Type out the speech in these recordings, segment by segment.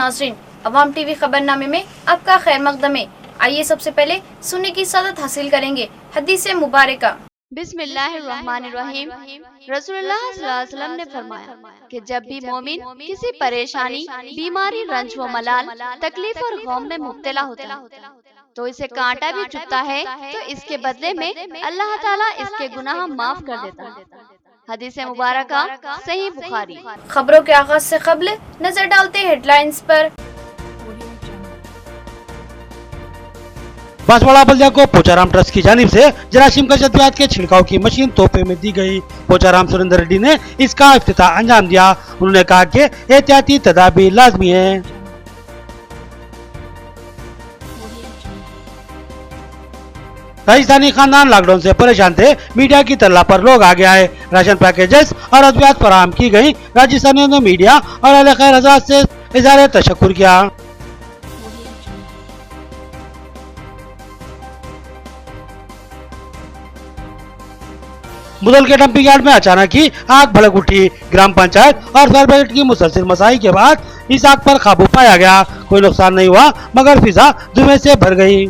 नाज़रीन, अवाम टीवी खबरनामे में आपका खैर मकदम है। आइए सबसे पहले सुनने की सआदत हासिल करेंगे हदीस मुबारका। बिस्मिल्लाहिर्रहमानिर्रहीम। रसूलुल्लाह सल्लल्लाहु अलैहि वसल्लम ने फरमाया कि जब भी मोमिन किसी परेशानी, बीमारी, रंज व मलाल, तकलीफ और गम में मुब्तला होता है तो इसे कांटा भी चुभता है तो इसके बदले में अल्लाह ताला इसके गुनाह माफ कर देता है। हदीस मुबारका सही बुखारी। खबरों के आगाज से कबल नजर डालते हैं हेडलाइंस पर। बांसवाड़ा बल्दिया को पोचाराम ट्रस्ट की जानिब से जरासीम का जद्यात के छिड़काव की मशीन तोहफे में दी गई। पोचाराम सुरेंद्र रेड्डी ने इसका इफ्तिताह अंजाम दिया। उन्होंने कहा कि एहतियाती तदाबीर लाजमी है। राजस्थानी खानदान लॉकडाउन से परेशान थे, मीडिया की तल्ला पर लोग आगे आए। राशन पैकेजेस और अद्वियात फराहम की गई। राजस्थानियों ने मीडिया और अहले खैर हज़रात से इज़हार तशक्कुर किया। मुदल के डंपिंग यार्ड में अचानक ही आग भड़क उठी। ग्राम पंचायत और फायर ब्रिगेड की मुसलसल मसाई के बाद इस आग पर काबू पाया गया। कोई नुकसान नहीं हुआ मगर फिजा धुएं से भर गई।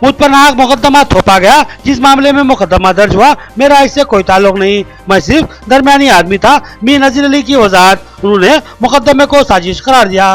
मुझ पर नाहक मुकदमा थोपा गया। जिस मामले में मुकदमा दर्ज हुआ मेरा इससे कोई ताल्लुक नहीं, मैं सिर्फ दरमियानी आदमी था। मीर नजीर अली की वजाहत। उन्होंने मुकदमे को साजिश करार दिया।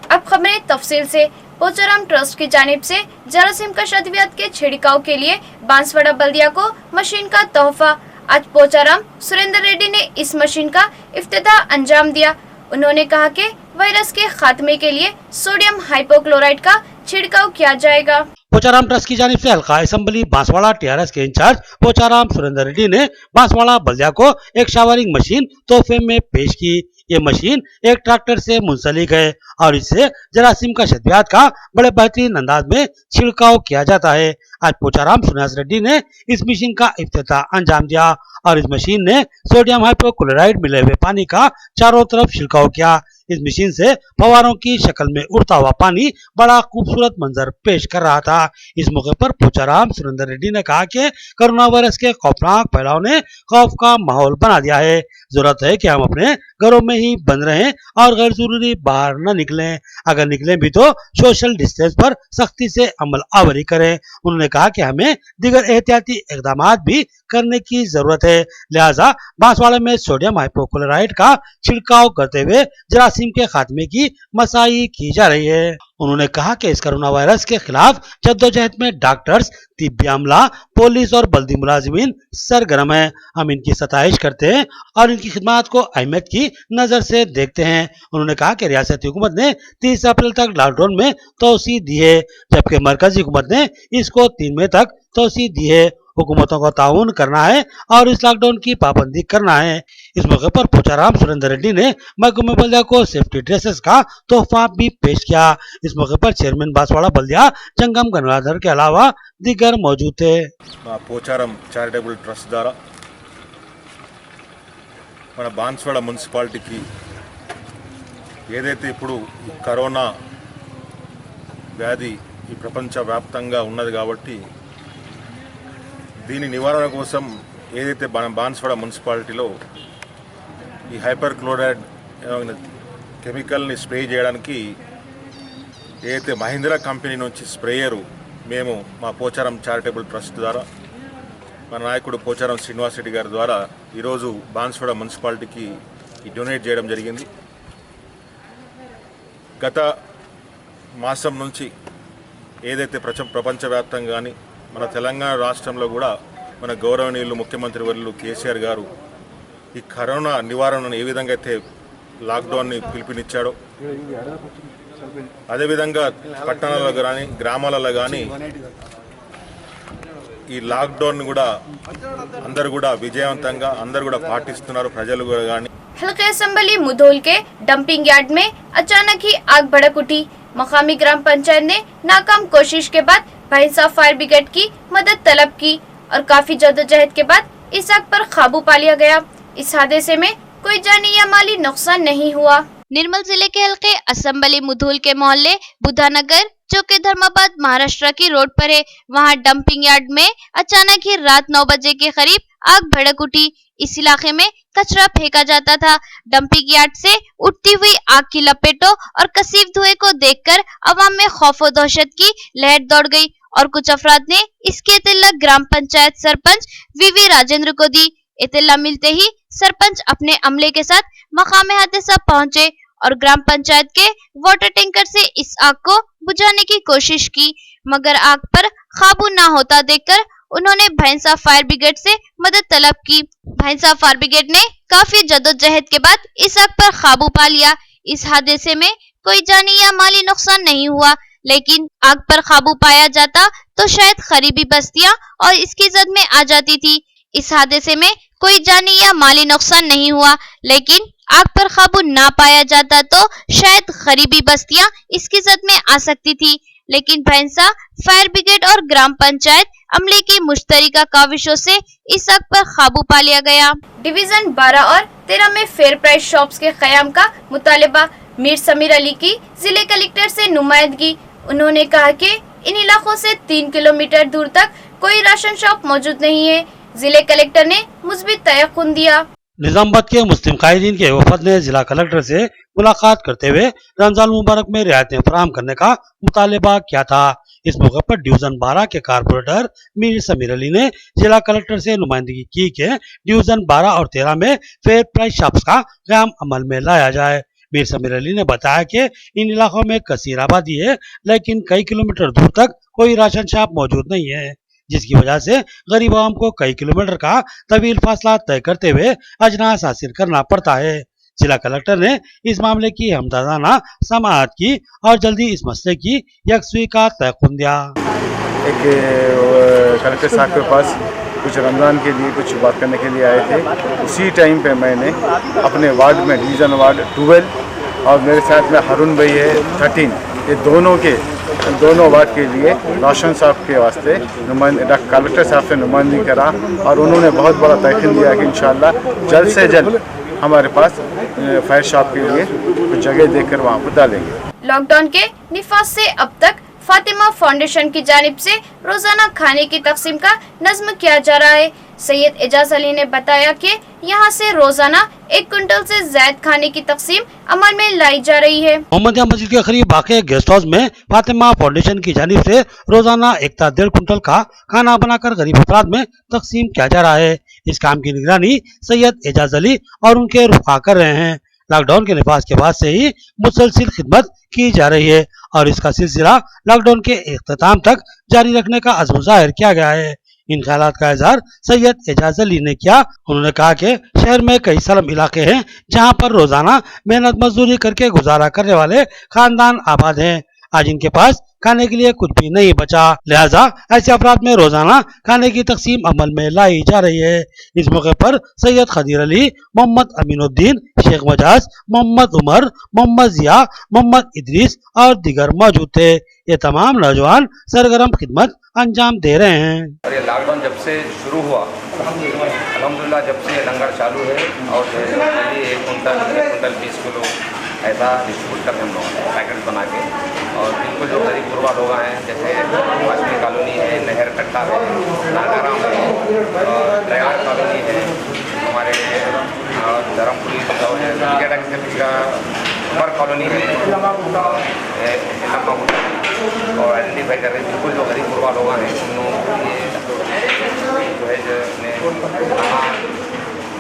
अब खबरें तफसील से। पोचाराम ट्रस्ट की जानिब से जरासीम का अद्वियात के छिड़काव के लिए बांसवाड़ा बल्दिया को मशीन का तोहफा। आज पोचाराम सुरेंद्र रेड्डी ने इस मशीन का इफ्तिताह अंजाम दिया। उन्होंने कहा कि वायरस के खात्मे के लिए सोडियम हाइपोक्लोराइड का छिड़काव किया जाएगा। पोचाराम ट्रस्ट की जानिब से हल्का असेंबली बांसवाड़ा टीआरएस के इंचार्ज पोचाराम सुरेंद्र रेड्डी ने बांसवाड़ा बल्दिया को एक शावरिंग मशीन तोहफे में पेश की। ये मशीन एक ट्रैक्टर से मुंसलिक है और इससे जरासीम का अद्वियात का बड़े बेहतरीन अंदाज में छिड़काव किया जाता है। आज पोचाराम सुरेंद्र रेड्डी ने इस मशीन का इफ्तिताह अंजाम दिया और इस मशीन ने सोडियम हाइपोक्लोराइड मिले हुए पानी का चारों तरफ छिड़काव किया। इस मशीन से फवारों की शक्ल में उड़ता हुआ पानी बड़ा खूबसूरत मंजर पेश कर रहा था। इस मौके पर पोचाराम सुरेंद्र रेड्डी ने कहा कि कोरोना वायरस के खौफनाक फैलाव ने खौफ का माहौल बना दिया है। जरूरत है कि हम अपने घरों में ही बंद रहें और गैर जरूरी बाहर न निकलें। अगर निकलें भी तो सोशल डिस्टेंस पर सख्ती से अमल आवरी करें। उन्होंने कहा कि हमें दीगर एहतियाती इकदाम भी करने की जरूरत है, लिहाजा बांसवाड़ा में सोडियम हाइपोक्लोराइड का छिड़काव करते हुए जरासीम के खात्मे की मसाई की जा रही है। उन्होंने कहा कि इस कोरोना वायरस के खिलाफ जद्दोजहद में डॉक्टर्स, तिब्बी अमला, पुलिस और बल्दी मुलाजिमीन सरगर्म है। हम इनकी सताइश करते हैं और इनकी खिदमत को अहमियत की नजर से देखते हैं। उन्होंने कहा कि रियासती हुकूमत ने 30 अप्रैल तक लॉकडाउन में तोसी दी है, जबकि मरकजी हुकूमत ने इसको 3 मई तक तोसी दी है। हुकूमतों को ताउन करना है और इस लॉकडाउन की पाबंदी करना है। इस मौके पर पोचाराम सुरेंद्र रेड्डी ने महकमे बल्दिया को सेफ्टी ड्रेसेस का तोहफा भी पेश किया। इस मौके पर चेयरमैन बांसवाड़ा बल्दिया जंगम गंगाधर के अलावा दीगर मौजूद थे। पोचाराम चैरिटेबल ट्रस्ट द्वारा మన బాన్స్వాడ మున్సిపాలిటీకి ఏదైతే ఇప్పుడు కరోనా వ్యాధి ఈ ప్రపంచవ్యాప్తంగా ఉన్నది కాబట్టి దీని నివారణ కోసం ఏదైతే బాన్స్వాడ మున్సిపాలిటీలో ఈ హైపర్ క్లోరైడ్ కెమికల్ని స్ప్రే చేయడానికి ఏదైతే మహీంద్రా కంపెనీ నుంచి స్ప్రేయరు మేము మా పోచారం చారిటబుల్ ట్రస్ట్ ద్వారా మన నాయకుడు పోచారం శ్రీనివాస్ రెడ్డి గారి ద్వారా ఈరోజు బాన్స్వాడ మున్సిపాలిటీకి డొనేట్ చేయడం జరిగింది. గత మాసం నుంచి ఏదైతే ప్రపంచవ్యాప్తంగా కానీ మన తెలంగాణ రాష్ట్రంలో కూడా మన గౌరవనీయులు ముఖ్యమంత్రి వర్యులు కేసీఆర్ గారు ఈ కరోనా నివారణను ఏ విధంగా అయితే లాక్డౌన్ని పిలుపునిచ్చాడో అదేవిధంగా పట్టణాలలో కానీ గ్రామాలలో కానీ ఈ లాక్డౌన్ కూడా అందరూ కూడా విజయవంతంగా అందరూ కూడా పాటిస్తున్నారు ప్రజలు కూడా కానీ। हल्के असम्बली मुधोल के डंपिंग यार्ड में अचानक ही आग भड़क उठी। मकामी ग्राम पंचायत ने नाकाम कोशिश के बाद भाईसा फायर ब्रिगेड की मदद तलब की और काफी जद्दोजहद के बाद इस आग पर काबू पा लिया गया। इस हादसे में कोई जानी या माली नुकसान नहीं हुआ। निर्मल जिले के हल्के असम्बली मुधोल के मोहल्ले बुधानगर जो कि धर्माबाद महाराष्ट्र की रोड पर है। वहां डंपिंग यार्ड में अचानक ही रात 9 बजे के करीब आग भड़क उठी। इस इलाके में कचरा फेंका जाता था। डंपिंग यार्ड से उठती हुई आग की लपेटों और कसीफ धुएं को देखकर अवाम में खौफ और दहशत की लहर दौड़ गई और कुछ अफराद ने इसकी इत्तला ग्राम पंचायत सरपंच वीवी राजेंद्र को दी। इत्तला मिलते ही सरपंच अपने अमले के साथ मकाम हादसा पहुंचे और ग्राम पंचायत के वाटर टैंकर से इस आग को बुझाने की कोशिश की, मगर आग पर काबू न होता देखकर उन्होंने भैंसा फायर ब्रिगेड से मदद तलब की। भैंसा फायर ब्रिगेड ने काफी जद्दोजहद के बाद इस आग पर काबू पा लिया। इस हादसे में कोई जानी या माली नुकसान नहीं हुआ, लेकिन आग पर काबू पाया जाता तो शायद करीबी बस्तियां और इसकी जद में आ जाती थी। इस हादसे में कोई जानी या माली नुकसान नहीं हुआ, लेकिन आग पर काबू ना पाया जाता तो शायद गरीबी बस्तियां इसकी जद में आ सकती थी। लेकिन भैंसा फायर ब्रिगेड और ग्राम पंचायत अमले की मुश्तरका काविशों से इस आग पर काबू पा लिया गया। डिवीजन 12 और 13 में फेयर प्राइस शॉप्स के कयाम का मुतालिबा। मीर समीर अली की जिले कलेक्टर से नुमाइंदगी। उन्होंने कहा कि इन इलाकों से 3 किलोमीटर दूर तक कोई राशन शॉप मौजूद नहीं है। जिले कलेक्टर ने मुस्बित तयक़ुन दिया। निजामाबाद के मुस्लिम कायदीन के वफद ने जिला कलेक्टर से मुलाकात करते हुए रमजान मुबारक में रियायतें फराहम करने का मुतालबा किया था। इस मौके पर डिवीजन 12 के कारपोरेटर मीर समीर अली ने जिला कलेक्टर से नुमाइंदगी की कि डिवीजन 12 और 13 में फेयर प्राइस शॉप्स का क़याम अमल में लाया जाए। मीर समीर अली ने बताया कि इन इलाकों में कसीर आबादी है, लेकिन कई किलोमीटर दूर तक कोई राशन शॉप मौजूद नहीं है, जिसकी वजह से गरीब आवाम को कई किलोमीटर का तवील फासला तय करते हुए अजनास हासिल करना पड़ता है। जिला कलेक्टर ने इस मामले की हमदर्दाना समाअत की और जल्दी इस मसले की यकसुई का तयक़ुन दिया। एक कलेक्टर साहब के पास कुछ रमज़ान के लिए कुछ बात करने के लिए आए थे। उसी टाइम पे मैंने अपने वार्ड में डिवीज़न वार्ड 12 और मेरे साथ में हारून भाई है 13, ये दोनों वार्ड के लिए रोशन साहब के वास्ते कलेक्टर साहब से नुमाइंदगी करा और उन्होंने बहुत बड़ा तयक़ीन दिया कि इंशाअल्लाह जल्द से जल्द हमारे पास फायर शॉप के लिए कुछ जगह देखकर वहाँ पर डालेंगे। लॉकडाउन के निफाज से अब तक फातिमा फाउंडेशन की जानिब से रोजाना खाने की तकसीम का नज़्म किया जा रहा है। सैयद एजाज अली ने बताया कि यहाँ से रोजाना 1 क्विंटल से ज्यादा खाने की तकसीम अमल में लाई जा रही है। मोहम्मदिया मस्जिद के करीब वाक़े गेस्ट हाउस में फातिमा फाउंडेशन की जानिब से रोजाना 1.5 क्विंटल का खाना बनाकर गरीब अफराद में तकसीम किया जा रहा है। इस काम की निगरानी सैयद एजाज अली और उनके रुफा कर रहे हैं। लॉकडाउन के लिबास के बाद से ही मुसलसिल खिदमत की जा रही है और इसका सिलसिला लॉकडाउन के इख्तिताम तक जारी रखने का अज़्म ज़ाहिर किया गया है। इन ख्यालात का इज़हार सैयद एजाज अली ने किया। उन्होंने कहा कि शहर में कई स्लम इलाके हैं जहां पर रोजाना मेहनत मजदूरी करके गुजारा करने वाले खानदान आबाद हैं। आज इनके पास खाने के लिए कुछ भी नहीं बचा, लिहाजा ऐसे अफराद में रोजाना खाने की तकसीम अमल में लाई जा रही है। इस मौके पर सैयद खदीर अली, मोहम्मद अमीनुद्दीन, शेख मजाज, मोहम्मद उमर, मोहम्मद जिया, मोहम्मद इदरीस और दीगर मौजूद थे। ये तमाम नौजवान सरगर्म खिदमत अंजाम दे रहे हैं। और ये लॉकडाउन जब से शुरू हुआ अल्हम्दुलिल्लाह, जब से लंगर चालू है और 1 कुंटल 20 किलो ऐसा डिस्ट्रीब्यूट करते हम लोग पैकेट बना के। और बिल्कुल जो गरीब गुरबा लोग हैं, जैसे वाजपेयी कॉलोनी है, नहर कट्टा है, नागाराम है और ड्रैगन कॉलोनी है, हमारे धर्मपुरी उमर कॉलोनी है और आइडेंटिफाई कर रहे हैं। बिल्कुल जो गरीब गुरबा लोग हैं उन लोगों को ये जो है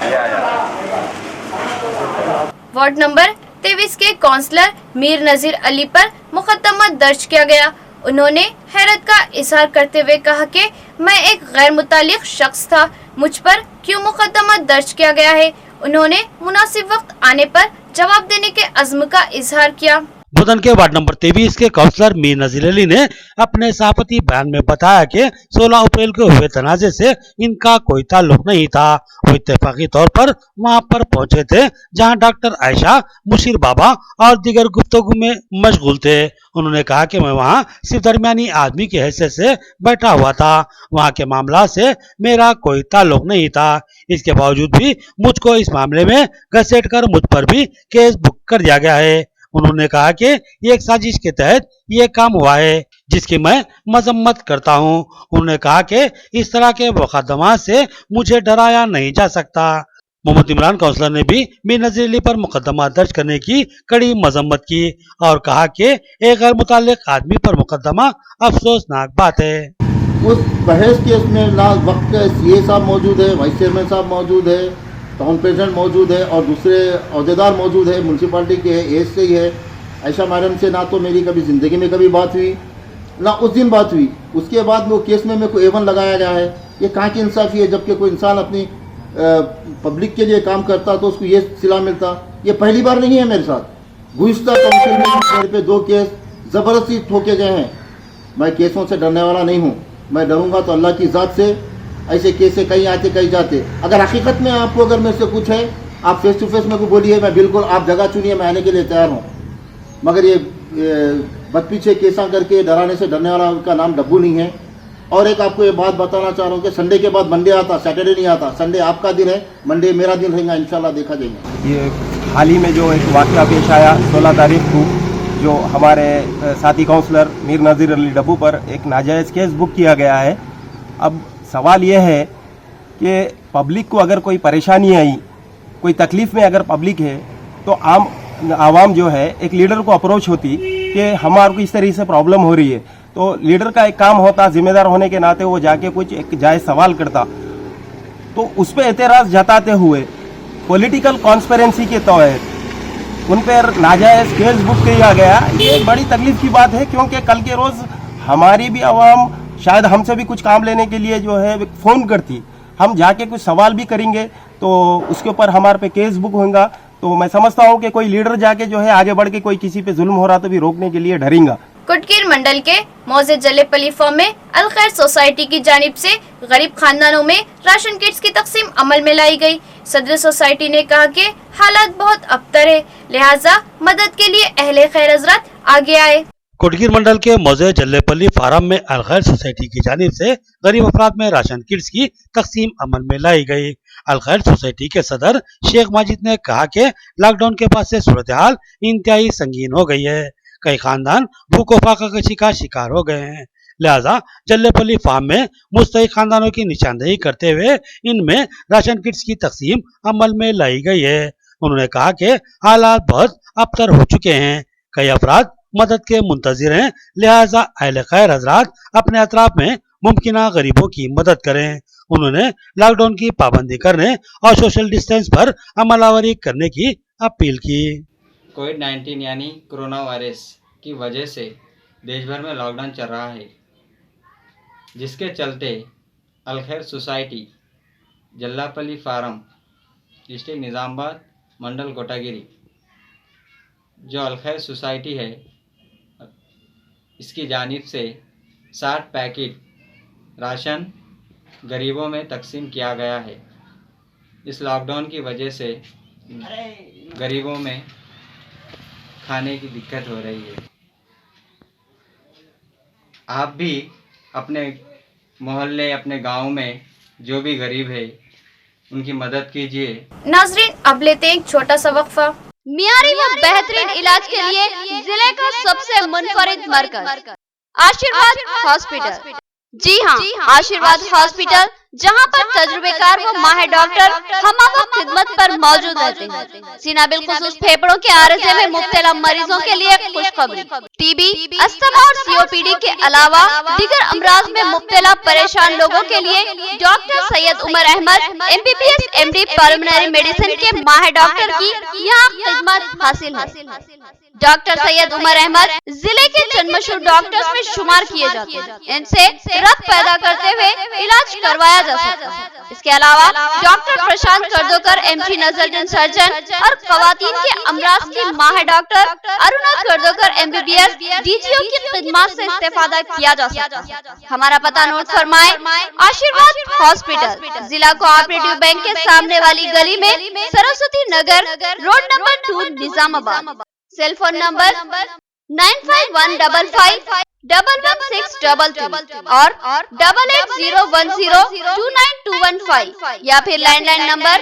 दिया जाता है। वार्ड नंबर 23 के काउंसलर मीर नजीर अली पर मुकदमा दर्ज किया गया। उन्होंने हैरत का इजहार करते हुए कहा कि मैं एक गैर मुतालिक शख्स था, मुझ पर क्यों मुकदमा दर्ज किया गया है। उन्होंने मुनासिब वक्त आने पर जवाब देने के अज़्म का इजहार किया। बुधन के वार्ड नंबर 23 के काउंसलर मीर नजीर अली ने अपने सहाफती बयान में बताया कि 16 अप्रैल को हुए तनाजे से इनका कोई ताल्लुक नहीं था। वो इत्तेफाकी तौर पर वहां पर पहुंचे थे जहां डॉक्टर आयशा, मुशीर बाबा और दीगर गुफ्तगू में मशगूल थे। उन्होंने कहा कि मैं वहां सिर्फ दरमियानी आदमी की हैसियत से बैठा हुआ था, वहां के मामला से मेरा कोई ताल्लुक नहीं था। इसके बावजूद भी मुझको इस मामले में घसीट कर मुझ पर भी केस बुक कर दिया गया है। उन्होंने कहा कि ये एक साजिश के तहत ये काम हुआ है, जिसकी मैं मजम्मत करता हूं। उन्होंने कहा कि इस तरह के मुकदमात से मुझे डराया नहीं जा सकता। मोहम्मद इमरान काउंसलर ने भी मीर नजीर अली पर मुकदमा दर्ज करने की कड़ी मजम्मत की और कहा कि एक गैर मुताल्लिक आदमी पर मुकदमा अफसोसनाक बात है। उस बहस केस में ना वक्त के सीए साहब मौजूद है, वाइस चेयरमैन साहब मौजूद है, टाउन प्रेसिडेंट मौजूद है और दूसरे अहदेदार मौजूद है, म्यूनसिपालिटी के एएसए है। आयशा मैडम से ना तो मेरी कभी ज़िंदगी में कभी बात हुई, ना उस दिन बात हुई। उसके बाद वो केस में मेरे को A1 लगाया गया है। ये कहाँ की इंसाफ़ी है? जबकि कोई इंसान अपनी पब्लिक के लिए काम करता तो उसको ये सिला मिलता। ये पहली बार नहीं है मेरे साथ। गुज़िश्ता काउंसिल में मेरे पे 2 केस ज़बरदस्ती ठोके गए हैं। मैं केसों से डरने वाला नहीं हूँ। मैं डरूंगा तो अल्लाह की ज़ात से। ऐसे केस से कहीं आते कहीं जाते। अगर हकीकत में आपको अगर मेरे से कुछ है, आप फेस टू फेस मेरे को बोलिए, मैं बिल्कुल, आप जगह चुनिए, मैं आने के लिए तैयार हूँ। मगर ये बदपीछे केसा करके डराने से डरने वाला उनका नाम डब्बू नहीं है। और एक आपको ये बात बताना चाह रहा हूँ कि संडे के बाद मंडे आता, सैटरडे नहीं आता। संडे आपका दिन है, मंडे मेरा दिन रहेगा, इंशाल्लाह देखा जाएगा। ये हाल ही में जो एक वाक़या पेश आया 16 तारीख को, जो हमारे साथी काउंसलर मीर नज़ीर अली डब्बू पर एक नाजायज़ केस बुक किया गया है। अब सवाल ये है कि पब्लिक को अगर कोई परेशानी आई, कोई तकलीफ़ में अगर पब्लिक है, तो आवाम जो है एक लीडर को अप्रोच होती कि हमारे को इस तरह से प्रॉब्लम हो रही है, तो लीडर का एक काम होता, जिम्मेदार होने के नाते वो जाके कुछ एक जायज़ सवाल करता। तो उस पर एतराज़ जताते हुए पॉलिटिकल कॉन्स्पिरेंसी के तहत उन पर नाजायज़ केस बुक किया गया। ये बड़ी तकलीफ की बात है, क्योंकि कल के रोज़ हमारी भी आवाम शायद हमसे भी कुछ काम लेने के लिए जो है फ़ोन करती, हम जाके कुछ सवाल भी करेंगे तो उसके ऊपर हमारे पे केस बुक होगा। तो मैं समझता हूँ कि कोई लीडर जाके जो है आगे बढ़ के कोई किसी पे जुल्म हो रहा तो भी रोकने के लिए डरेगा। कुटकीर मंडल के मौजे जल्लेपल्ली फॉर्म में अल खैर सोसाइटी की जानिब से गरीब खानदानों में राशन किट्स की तकसीम अमल में लाई गई। सदर सोसाइटी ने कहा कि हालात बहुत अबतर है, लिहाजा मदद के लिए अहले खैर हजरात आगे आए। कोटगीर मंडल के मौजे जल्लेपल्ली फार्म में अल खैर सोसाइटी की जानिब से गरीब अफराद में राशन किट्स की तकसीम अमल में लाई गई। अल खैर सोसाइटी के सदर शेख माजिद ने कहा कि लॉकडाउन के बाद से सूरत हाल इंतहाई संगीन हो गई है। कई खानदान भूख फाका का शिकार हो गए हैं, लिहाजा जल्लेपल्ली फार्म में मुस्तहिक खानदानों की निशानदेही करते हुए इनमें राशन किट्स की तकसीम अमल में लाई गई है। उन्होंने कहा कि हालात बहुत अबतर हो चुके हैं, कई अफराद मदद के मुंतजिर हैं, लिहाजा अहले खैर हजरात अपने अतराफ में मुमकिना गरीबों की मदद करें। उन्होंने लॉकडाउन की पाबंदी करने और सोशल डिस्टेंस पर अमलावरी करने की अपील की। कोविड-19 यानी कोरोना वायरस की वजह से देश भर में लॉकडाउन चल रहा है, जिसके चलते अल खैर सोसाइटी जल्लापल्ली फार्म डिस्ट्रिक्ट निज़ामाबाद मंडल कोटागिरी जो अल खैर सोसाइटी है, इसकी जानिब से 60 पैकेट राशन गरीबों में तकसीम किया गया है। इस लॉकडाउन की वजह से गरीबों में खाने की दिक्कत हो रही है। आप भी अपने मोहल्ले, अपने गांव में जो भी गरीब है उनकी मदद कीजिए। नाजरीन, अब लेते हैं एक छोटा सा वक्फा। मियारी व बेहतरीन इलाज के लिए जिले का सबसे मुनफरिद मरकज आशीर्वाद हॉस्पिटल। जी हाँ, आशीर्वाद हॉस्पिटल, जहाँ पर तजुर्बेकार व माहिर डॉक्टर हमावक्त खिदमत पर मौजूद रहते हैं। सीना बिलखुसूस फेफड़ों के आरज़े में मुब्तला मरीजों के लिए खुशखबरी, टीबी, अस्थमा और सीओपीडी के अलावा दीगर अमराज में मुब्तला परेशान लोगों के लिए doctor Syed Umar Ahmed MBBS MD pulmonary medicine के माहिर डॉक्टर की यहाँ खिदमत हासिल है। डॉक्टर सैयद उमर अहमद जिले के चंद डॉक्टर्स में शुमार किए जाते हैं। इनसे रक्त पैदा करते हुए इलाज करवाया जा सकता है। इसके अलावा डॉक्टर प्रशांत कर्दोकर MG नजर सर्जन और खवातीन के अमराज की माहिर डॉक्टर अरुणा कर्दोकर MBBS DGO की खिदमत से इस्तेफादा किया जा सकता है। हमारा पता नोट फरमाए, आशीर्वाद हॉस्पिटल, जिला कोऑपरेटिव बैंक के सामने वाली गली में Saraswati Nagar road number 2 Nizamabad. Cell phone number 9515511633 और 8801029215 या फिर लैंडलाइन नंबर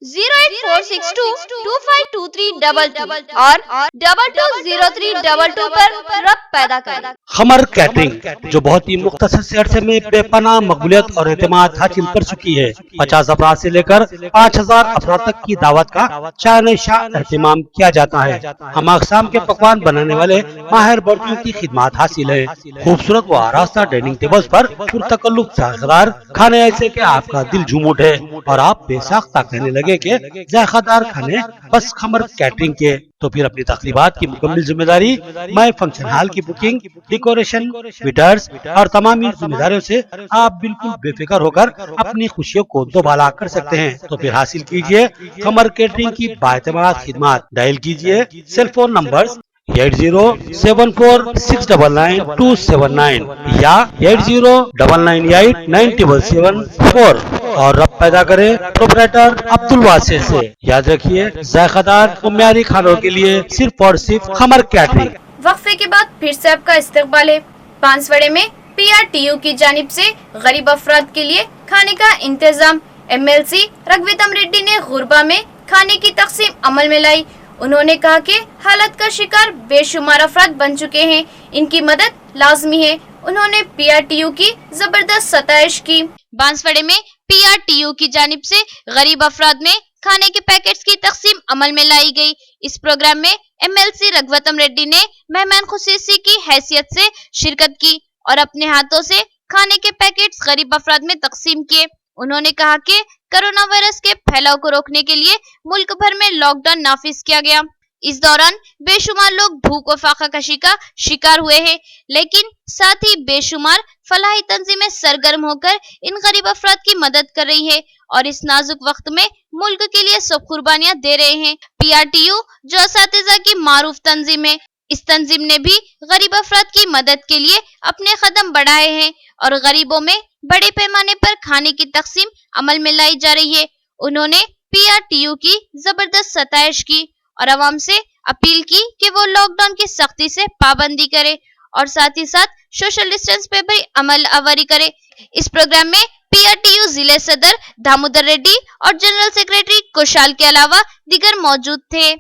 08462252322 और 220322 पर रब्त पैदा करें। खमर कैटरिंग जो बहुत ही मुख्तसर से अरसे में बेपनाह मकबूलियत और एतमाद हासिल कर चुकी है। 50 अफराद से लेकर 5000 अफराद तक की दावत का शान शाह एहतमाम किया जाता है। हम अक़साम के पकवान बनाने वाले माहिर बर्तियों की खिदमत हासिल है। खूबसूरत व आरास्ता डाइनिंग टेबल्स पर पुरतकल्लुफ़ जायकेदार खाने ऐसे के आपका दिल झूम उठे और आप बेसाख्ता कहने लगे कि जायकेदार खाने बस खमर कैटरिंग के। तो फिर अपनी तकरीबात की मुकम्मल जिम्मेदारी मैं फंक्शन हॉल की बुकिंग, डेकोरेशन, वेटर्स और तमाम जिम्मेदारियों से आप बिल्कुल बेफिक्र होकर अपनी खुशियों को दोबाला कर सकते हैं। तो फिर हासिल कीजिए खमर कैटरिंग की बाएतमाद खिदमत। डायल कीजिए सेलफोन नंबर 8074699279 या 8099897774 और रब्त पैदा करें प्रोपराइटर अब्दुल वासिर से। याद रखिए जायकेदार और म्यारी खानों के लिए सिर्फ और सिर्फ खमर कैटरिंग। वक्फे के बाद फिर से आपका इस्तकबाल है। बांसवाड़े में PRTU की जानिब से गरीब अफराद के लिए खाने का इंतजाम। MLC रघुवीतम रेड्डी ने गुरबा में खाने की तकसीम अमल में लाई। उन्होंने कहा कि हालत का शिकार बेशुमार अफराद बन चुके हैं, इनकी मदद लाजमी है। उन्होंने PRTU की जबरदस्त सताइश की। बांसवाड़े में PRTU की जानिब से गरीब अफराद में खाने के पैकेट्स की तकसीम अमल में लाई गई। इस प्रोग्राम में MLC रघुवीतम रेड्डी ने मेहमान खुसूसी की हैसियत से शिरकत की और अपने हाथों से खाने के पैकेट्स गरीब अफराद में तकसीम किए। उन्होंने कहा कि कोरोना वायरस के फैलाव को रोकने के लिए मुल्क भर में लॉकडाउन नाफिज किया गया। इस दौरान बेशुमार लोग भूख और फाका कशी का शिकार हुए हैं, लेकिन साथ ही बेशुमार फलाही तंजीमें सरगर्म होकर इन गरीब अफराद की मदद कर रही है और इस नाजुक वक्त में मुल्क के लिए सब कुर्बानियां दे रहे हैं। PRTU जो असातिज़ा की मारूफ तंजीम है, इस तंजीम ने भी गरीब अफराद की मदद के लिए अपने कदम बढ़ाए हैं और गरीबों में बड़े पैमाने पर खाने की तकसीम अमल में लाई जा रही है। उन्होंने PRTU की जबरदस्त सताइश की और आवाम से अपील की कि वो लॉकडाउन की सख्ती से पाबंदी करे और साथ ही साथ सोशल डिस्टेंस पे भी अमल अवरी करे। इस प्रोग्राम में PRTU जिले सदर दामोदर रेड्डी और जनरल सेक्रेटरी कुशाल के अलावा दीगर मौजूद थे।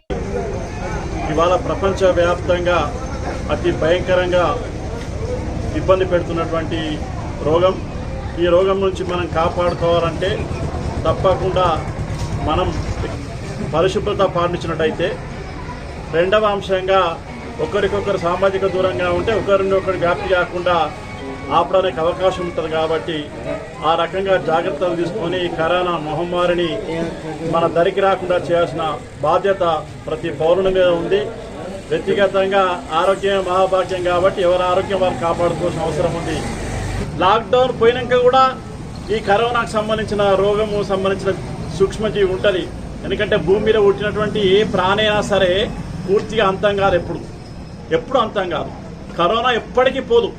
ఇవాళ ప్రపంచవ్యాప్తంగా అతి భయంకరంగా ఇబ్బంది పెడుతున్నటువంటి రోగం, ఈ రోగం నుంచి మనం కాపాడుకోవాలంటే తప్పకుండా మనం పరిశుభ్రత పాటించినట్టయితే, రెండవ అంశంగా ఒకరికొకరు సామాజిక దూరంగా ఉంటే ఒకరిని ఒకరు వ్యాప్తి కాకుండా ఆపడానికి అవకాశం ఉంటుంది। కాబట్టి ఆ రకంగా జాగ్రత్తలు తీసుకొని కరోనా మహమ్మారిని మన దరికి రాకుండా చేయాల్సిన బాధ్యత ప్రతి పౌరుని మీద ఉంది। వ్యక్తిగతంగా ఆరోగ్యం మహాభాగ్యం కాబట్టి ఎవరి ఆరోగ్యం వారు కాపాడుకోవాల్సిన అవసరం ఉంది। లాక్డౌన్ పోయినాక కూడా ఈ కరోనాకు సంబంధించిన రోగము సంబంధించిన సూక్ష్మజీవి ఉంటుంది। ఎందుకంటే భూమి మీద పుట్టినటువంటి ఏ ప్రాణైనా సరే పూర్తిగా అంతం కాదు, ఎప్పుడు అంతం కాదు। కరోనా ఎప్పటికీ పోదు।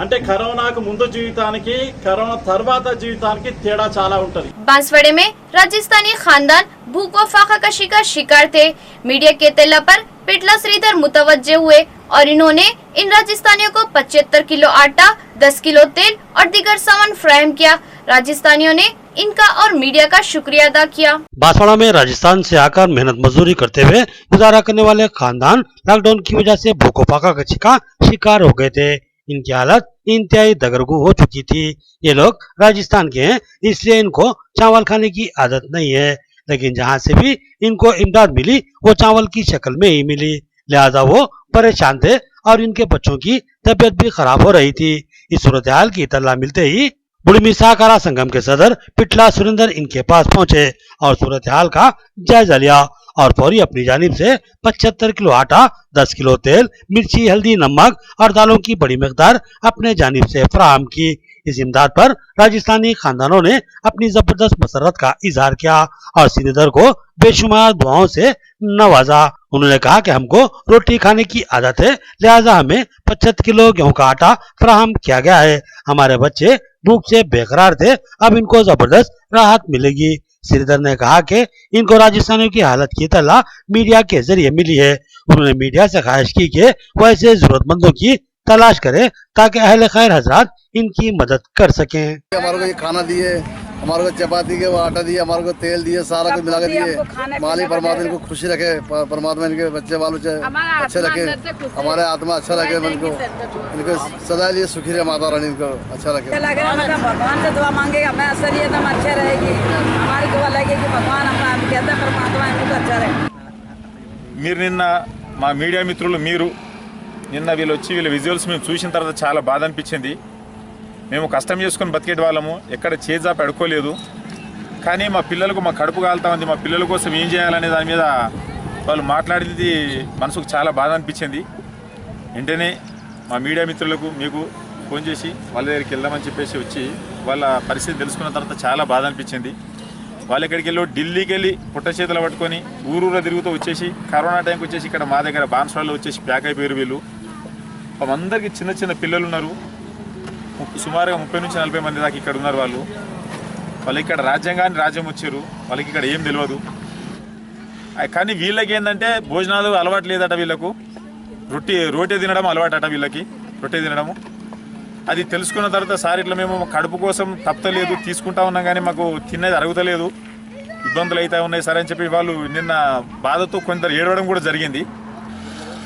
అంటే కరోనాకు ముందు జీవితానికి కరోనా తర్వాత జీవితానికి తేడా చాలా ఉంటుంది। बांसवाड़े में राजस्थानी खानदान भूख व फाका कशी का शिकार थे। मीडिया के इत्तला पर पिटला श्रीधर मुतवज्जे हुए और इन्होंने इन राजस्थानियों को 75 किलो आटा, 10 किलो तेल और दीगर सामान फराहम किया। राजस्थानियों ने इनका और मीडिया का शुक्रिया अदा किया। बांसवाड़ा में राजस्थान से आकर मेहनत मजदूरी करते हुए गुजारा करने वाले खानदान लॉकडाउन की वजह से भूख व फाका कशी का शिकार हो गए थे। इनकी हालत इंतहाई दगरगू हो चुकी थी। ये लोग राजस्थान के हैं, इसलिए इनको चावल खाने की आदत नहीं है, लेकिन जहां से भी इनको इमदाद मिली वो चावल की शक्ल में ही मिली। लिहाजा वो परेशान थे और इनके बच्चों की तबीयत भी खराब हो रही थी। इस सूरत हाल की इत्तला मिलते ही बुढ़मी सहकारा संगम के सदर पिटला सुरेंद्र इनके पास पहुंचे और सूरत हाल का जायजा लिया और फौरी अपनी जानिब से 75 किलो आटा, 10 किलो तेल, मिर्ची, हल्दी, नमक और दालों की बड़ी मकदार अपने जानिब से फराहम की। इस इमदाद पर राजस्थानी खानदानों ने अपनी जबरदस्त मसरत का इजहार किया और श्रीधर को बेशुमार दुआओं से नवाजा। उन्होंने कहा कि हमको रोटी खाने की आदत है, लिहाजा हमें 75 किलो गेहूं का आटा फराहम किया गया है। हमारे बच्चे भूख से बेकरार थे, अब इनको जबरदस्त राहत मिलेगी। श्रीधर ने कहा कि इनको राजस्थानियों की हालत की इत्तला मीडिया के जरिए मिली है। उन्होंने मीडिया से ख्वाहिश की कि वो ऐसे जरूरतमंदों की तलाश करें ताकि अहले खैर हजरात इनकी मदद कर सकें। हमारे को ये खाना दिए हमारे को चपाती के वो आटा दिए, हमारे को तेल दिए, सारा कुछ मिला के दिए। मालिक परमात्मा इनको खुशी रखे, परमात्मा इनके बच्चे बालों से अच्छे रखे, हमारे आत्मा अच्छा रखे, इनको सदा लिए सुखी रहे, माता रानी इनको अच्छा रखे। भगवान से दुआ मांगेगा, मैं असलियत हम अच्छे रहेगी, हमारी दुआ लगेगी, भगवान हम कहते हैं परमात्मा इनको अच्छा रहे। మీరు నిన్న మా మీడియా మిత్రులు మీరు నిన్న వీళ్ళు వచ్చి వీళ్ళ విజువల్స్ మేము చూసిన తర్వాత చాలా బాధ అనిపించింది. మేము కష్టం చేసుకొని బతికేటి వాళ్ళము, ఎక్కడ చేజాపి అడుకోలేదు. కానీ మా పిల్లలకు మా కడుపు కాలుతా ఉంది, మా పిల్లల కోసం ఏం చేయాలనే దాని మీద వాళ్ళు మాట్లాడింది మనసుకు చాలా బాధ అనిపించింది. వెంటనే మా మీడియా మిత్రులకు మీకు ఫోన్ చేసి వాళ్ళ దగ్గరికి వెళ్దామని చెప్పేసి వచ్చి వాళ్ళ పరిస్థితి తెలుసుకున్న తర్వాత చాలా బాధ అనిపించింది. వాళ్ళు ఎక్కడికి వెళ్ళి ఢిల్లీకి వెళ్ళి పుట్ట చేతులు పట్టుకొని ఊరూరా తిరుగుతూ వచ్చేసి కరోనా టైంకి వచ్చేసి ఇక్కడ మా దగ్గర బాన్స్వాడలో వచ్చేసి ప్యాక్ అయిపోయారు. వీళ్ళు అందరికీ చిన్న చిన్న పిల్లలు ఉన్నారు, సుమారుగా 30 నుంచి 40 మంది దాకా ఇక్కడ ఉన్నారు. వాళ్ళు ఇక్కడ రాజ్యాంగాన్ని రాజ్యం వచ్చారు, వాళ్ళకి ఇక్కడ ఏం తెలియదు. కానీ వీళ్ళకి ఏంటంటే భోజనాలు అలవాటు లేదట, వీళ్ళకు రోటీ తినడం అలవాటట, వీళ్ళకి రొట్టె తినడము. అది తెలుసుకున్న తర్వాత సార్ ఇట్లా మేము కడుపు కోసం తప్పలేదు తీసుకుంటా ఉన్నాం, కానీ మాకు తినేది అరుగుతలేదు, ఇబ్బందులు అయితే ఉన్నాయి సార్ అని చెప్పి వాళ్ళు నిన్న బాధతో కొందరు ఏడవడం కూడా జరిగింది.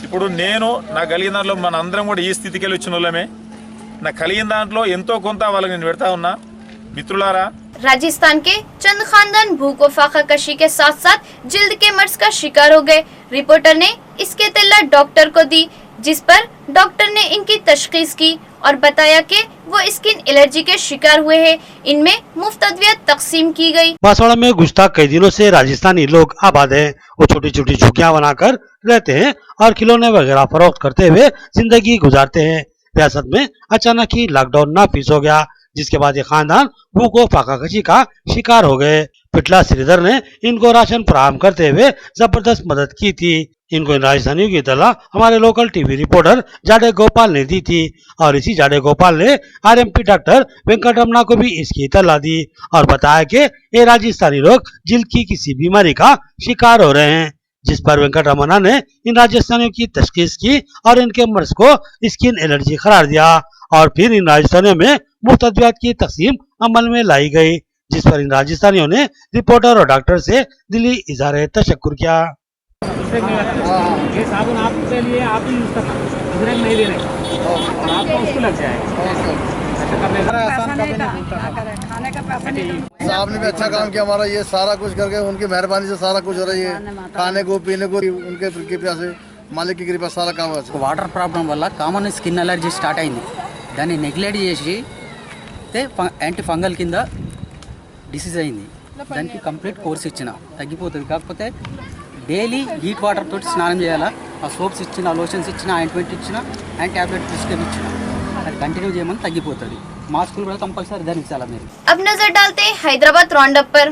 ఇప్పుడు నేను నాకు కలిగిన దాంట్లో మన అందరం కూడా ఈ స్థితికి వెళ్ళి వచ్చిన వాళ్ళమే. నాకు కలిగిన దాంట్లో ఎంతో కొంత వాళ్ళకి నేను పెడతా ఉన్నా. మిత్రులారా, राजस्थान के चंद खानदान भूख व फाकाकशी के साथ साथ जिल्द के मर्ज का शिकार हो गए। रिपोर्टर ने इसके इत्तला डॉक्टर को दी, जिस पर डॉक्टर ने इनकी तशखीस की और बताया कि वो स्किन एलर्जी के शिकार हुए हैं। इनमें मुफ्त अद्वियत तकसीम की गई। बांसवाड़ा में गुज़श्ता कई दिनों से राजस्थानी लोग आबाद हैं। वो छोटी छोटी झुग्गियां बनाकर रहते हैं और खिलौने वगैरह फरोख्त करते हुए जिंदगी गुजारते हैं। रियासत में अचानक ही लॉकडाउन नाफिज हो गया, जिसके बाद ये खानदान भूख व फाकाकशी का शिकार हो गए। पिटला श्रीधर ने इनको राशन फराहम करते हुए जबरदस्त मदद की थी। इनको इन राजधानियों की इत्तला हमारे लोकल टीवी रिपोर्टर जाडे गोपाल ने दी थी और इसी जाडे गोपाल ने आरएमपी डॉक्टर वेंकटरमना को भी इसकी इत्तला दी और बताया कि ये राजस्थानी लोग जिल्द की किसी बीमारी का शिकार हो रहे हैं, जिस पर वेंकटरमना ने इन राजस्थानियों की तशखीस की और इनके मर्ज को स्किन एलर्जी करार दिया और फिर इन राजस्थानियों में मुफ्त अद्वियात की तकसीम अमल में लाई गई, जिस पर इन राजस्थानियों ने रिपोर्टर और डॉक्टर से दिली इज़हार तशक्कुर किया। ये साबुन आपके लिए आप ही यूज करना, दूसरे नहीं देने और आपको उसको लग जाएगा। साहब ने भी अच्छा काम किया हमारा, ये सारा कुछ करके उनकी मेहरबानी से सारा कुछ हो रही है, खाने को पीने को उनके कृपा से, मालिक की कृपा सारा काम हो। వాటర్ ప్రాబ్లం వల్ల కామన్ స్కిన్ అలర్జీ స్టార్ట్ అయింది, దాన్ని నెగ్లెక్ట్ చేసి యాంటీ ఫంగల్ కింద డిసీజ్ అయింది. దానికి కంప్లీట్ కోర్స్ ఇచ్చిన తగ్గిపోతుంది. కాకపోతే డైలీ హీట్ వాటర్ తోటి స్నానం చేయాలా, ఆ సోప్స్ ఇచ్చిన, లోషన్స్ ఇచ్చిన, ఆయింట్మెంట్ ఇచ్చిన, అండ్ ట్యాబ్లెట్ ప్రిస్క్రైబ్ ఇచ్చిన, అది కంటిన్యూ చేయమని తగ్గిపోతుంది. మాస్కులు కూడా కంపల్సరీ ధరించాలా మీరు. अब नजर डालते हैं हैदराबाद राउंडअप पर।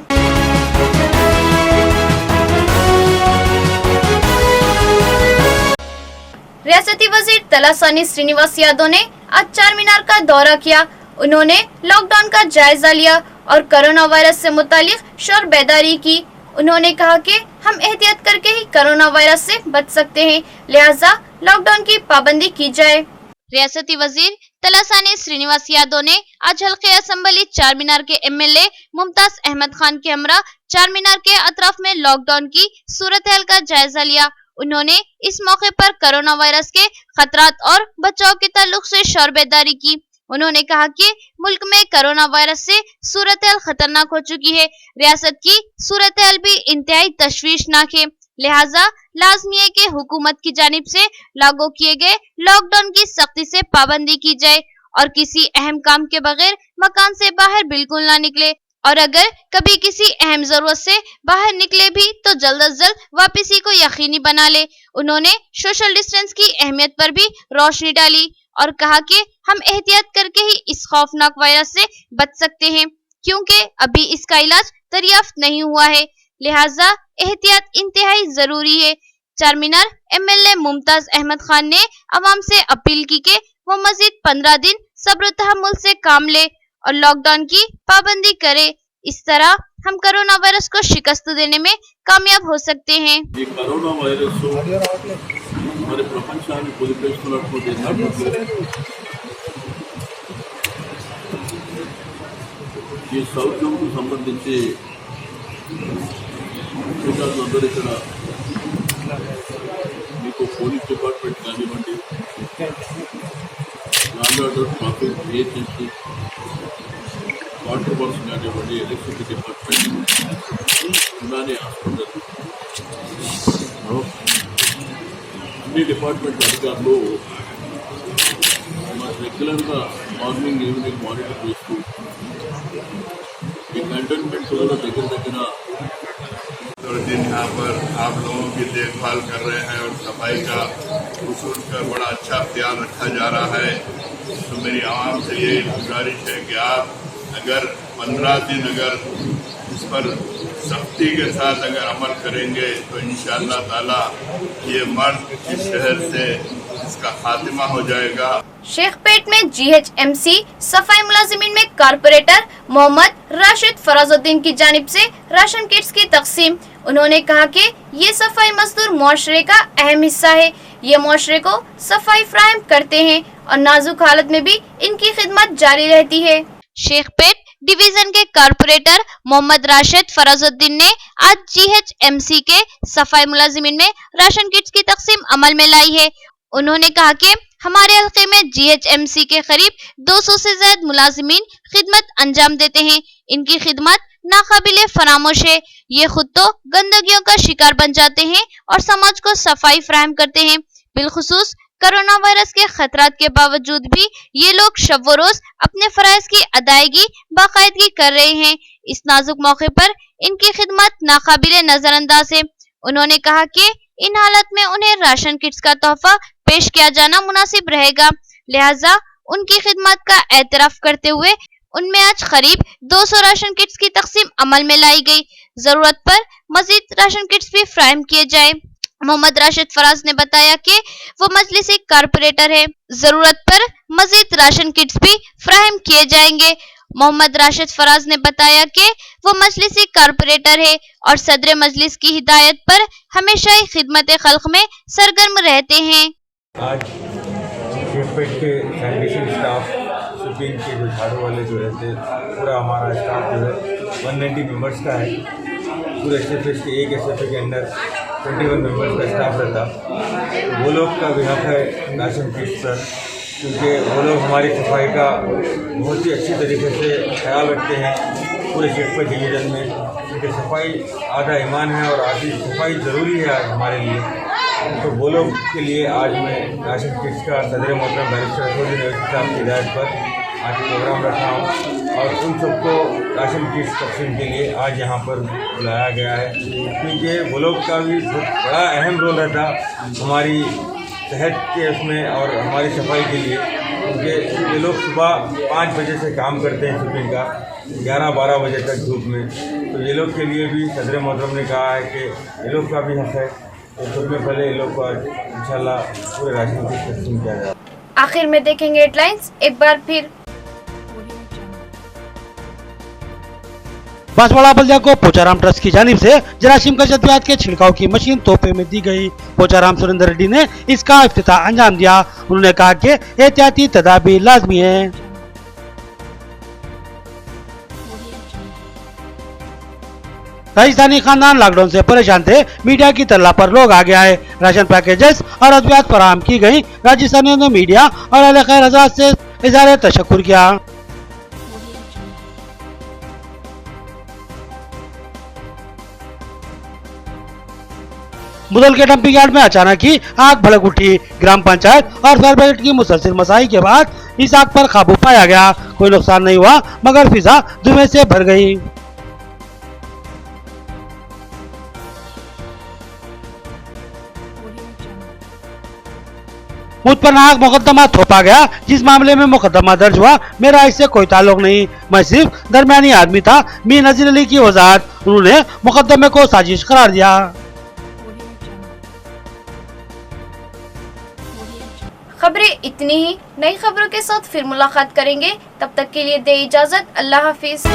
रियासती वजीर तलासानी श्रीनिवास यादव ने आज चार मीनार का दौरा किया। उन्होंने लॉकडाउन का जायजा लिया और कोरोना वायरस से मुतालिक शोर बेदारी की। उन्होंने कहा कि हम एहतियात करके ही कोरोना वायरस से बच सकते हैं, लिहाजा लॉकडाउन की पाबंदी की जाए। रियासती वजीर तलासानी श्रीनिवास यादव ने आज हल्के असम्बली चार मीनार के एमएलए मुमताज अहमद खान के हमरा चार मीनार के अतराफ में लॉकडाउन की सूरत हाल का जायजा लिया। उन्होंने इस मौके पर कोरोना वायरस के खतरात और बचाव के ताल्लुक से शोर बेदारी की। उन्होंने कहा कि मुल्क में कोरोना वायरस से सूरत हाल खतरनाक हो चुकी है, रियासत की सूरत हाल भी इंतहाई तशवीशनाक है, लिहाजा लाजमी है कि हुकूमत की जानिब से लागू किए गए लॉकडाउन की सख्ती से पाबंदी की जाए और किसी अहम काम के बगैर मकान से बाहर बिल्कुल ना निकले और अगर कभी किसी अहम जरूरत से बाहर निकले भी तो जल्द अज जल्द वापसी को यकीनी बना ले। उन्होंने सोशल डिस्टेंस की अहमियत पर भी रोशनी डाली और कहा कि हम एहतियात करके ही इस खौफनाक वायरस से बच सकते हैं, क्योंकि अभी इसका इलाज दरियाफ्त नहीं हुआ है, लिहाजा एहतियात इंतहाई जरूरी है। चार मीनार एमएलए मुमताज अहमद खान ने अवाम से अपील की कि वो मजीद 15 दिन सब्र तहम्मुल से काम ले और लॉकडाउन की पाबंदी करे। इस तरह हम कोरोना वायरस को शिकस्त देने में कामयाब हो सकते हैं। कोरोना वायरस हमारे प्रपंचाన్ని కుదిపేస్తున్నట్టు ఈ సౌత్ జోన్కు సంబంధించి అందరూ ఇక్కడ మీకు పోలీస్ డిపార్ట్మెంట్ కానివ్వండి, law and order traffic GHMC, water works కానివ్వండి, ఎలక్ట్రిసిటీ డిపార్ట్మెంట్, యునాని హాస్పిటల్, అన్ని డిపార్ట్మెంట్ అధికారులు రెగ్యులర్గా మార్నింగ్ ఈవినింగ్ మానిటర్ చేస్తూ ఈ कंटेनमेंट దగ్గర दिन यहाँ पर आप लोगों की देखभाल कर रहे हैं और सफाई का उसूल का बड़ा अच्छा ख्याल रखा जा रहा है। तो मेरी आवाम से ये गुजारिश है कि आप अगर 15 दिन अगर इस पर सख्ती के साथ अगर अमल करेंगे तो इंशाअल्लाह ताला ये मर्ज इस शहर से इसका खात्मा हो जाएगा। शेखपेट में जीएचएमसी सफाई मुलाजिमीन में कारपोरेटर मोहम्मद राशिद फराजुद्दीन की जानिब से राशन किट्स की तकसीम। उन्होंने कहा कि ये सफाई मजदूर मुआशरे का अहम हिस्सा है। ये मुआशरे को सफाई फराहम करते हैं और नाजुक हालत में भी इनकी खिदमत जारी रहती है। शेखपेट डिवीजन के कारपोरेटर मोहम्मद राशिद फराजुद्दीन ने आज जीएचएमसी के सफाई मुलाजिमीन में राशन किट्स की तकसीम अमल में लाई है। उन्होंने कहा कि हमारे हल्के में जीएचएमसी के करीब 200 से ज्यादा मुलाजिमीन खिदमत अंजाम देते हैं। इनकी खिदमत नाकाबिले फरामोश है। ये खुद तो गंदगियों का शिकार बन जाते हैं और समाज को सफाई फराहम करते हैं। बिलखुसूस कोरोना वायरस के खतरात के बावजूद भी ये लोग शब रोज अपने फराइज की अदायगी बाकायदगी कर रहे हैं। इस नाजुक मौके पर इनकी खिदमत नाकाबिले नजरअंदाज है। उन्होंने कहा कि इन हालत में उन्हें राशन किट्स का तोहफा पेश किया जाना मुनासिब रहेगा, लिहाजा उनकी खिदमत का एतराफ करते हुए उनमें आज करीब 200 राशन किट्स की तकसीम अमल में लाई गई। जरूरत पर मजीद राशन किट्स भी फराहम किए जाए। मोहम्मद राशिद फराज ने बताया कि वो मजलिसी कारपोरेटर है, जरूरत पर मजीद राशन किट्स भी फराहम किए जाएंगे। मोहम्मद राशिद फराज ने बताया कि वो मजलिसी कारपोरेटर है और सदर मजलिस की हिदायत पर हमेशा ही खिदमत खल्क में सरगर्म रहते हैं। आज शेखपेट के सैनिटेशन स्टाफ, शूटिंग के जो झाड़ू वाले जो रहते, पूरा हमारा स्टाफ जो है 190 मेंबर्स का है। पूरे एसएफएस के एक एसएफए के अंदर 21 मेंबर्स का स्टाफ रहता। तो वो लोग का भी हक है राशन किट्स पर, क्योंकि वो लोग हमारी सफाई का बहुत ही अच्छी तरीके से ख्याल रखते हैं पूरे शेखपेट डिवीजन में, क्योंकि सफाई आधा ईमान है और आधी सफाई ज़रूरी है हमारे लिए। तो वो लोग के लिए आज मैं राशन किट्स का सदर मोहतरम बैरिस्टर असदुद्दीन अवैसी साहब की हिदायत पर आज प्रोग्राम रखा हूँ और उन सबको राशन किट्स तकसीम के लिए आज यहाँ पर बुलाया गया है, क्योंकि वो लोग का भी बहुत बड़ा अहम रोल रहता हमारी सेहत के उसमें और हमारी सफाई के लिए, क्योंकि ये लोग सुबह 5 बजे से काम करते हैं शूटिंग का 11-12 बजे तक धूप में। तो ये लोग के लिए भी सदर मोहतरम ने कहा है कि ये लोग का भी हक है, तो सबसे पहले ये लोग को इंशाल्लाह पूरे राशन की तकसीम किया जाए। आखिर में देखेंगे हेडलाइंस एक बार फिर। बांसवाड़ा बल्दिया को पोचाराम ट्रस्ट की जानिब से जरासीम का जद्यात के छिड़काव की मशीन तोहफे में दी गई। पोचाराम सुरेंद्र रेड्डी ने इसका इफ्तिताह अंजाम दिया। उन्होंने कहा कि एहतियाती तदाबीर लाजमी है। राजस्थानी खानदान लॉकडाउन से परेशान थे, मीडिया की तल्ला पर लोग आगे आए। राशन पैकेजेस और अद्वियात फराहम की गयी। राजस्थानियों ने मीडिया और अहले खैर हज़रात से इज़हार तशक्कुर किया। मुदल के डंपिंग यार्ड में अचानक ही आग भड़क उठी। ग्राम पंचायत और फायर ब्रिगेड की मुसलसल मसाई के बाद इस आग पर काबू पाया गया। कोई नुकसान नहीं हुआ, मगर फिजा धुएं से भर गई। मुझ पर नाहक मुकदमा थोपा गया। जिस मामले में मुकदमा दर्ज हुआ मेरा इससे कोई ताल्लुक नहीं, मैं सिर्फ दरमियानी आदमी था। मीर नजीर अली की वजाहत। उन्होंने मुकदमे को साजिश करार दिया। खबरें इतनी ही। नई खबरों के साथ फिर मुलाकात करेंगे, तब तक के लिए दे इजाजत। अल्लाह हाफिज।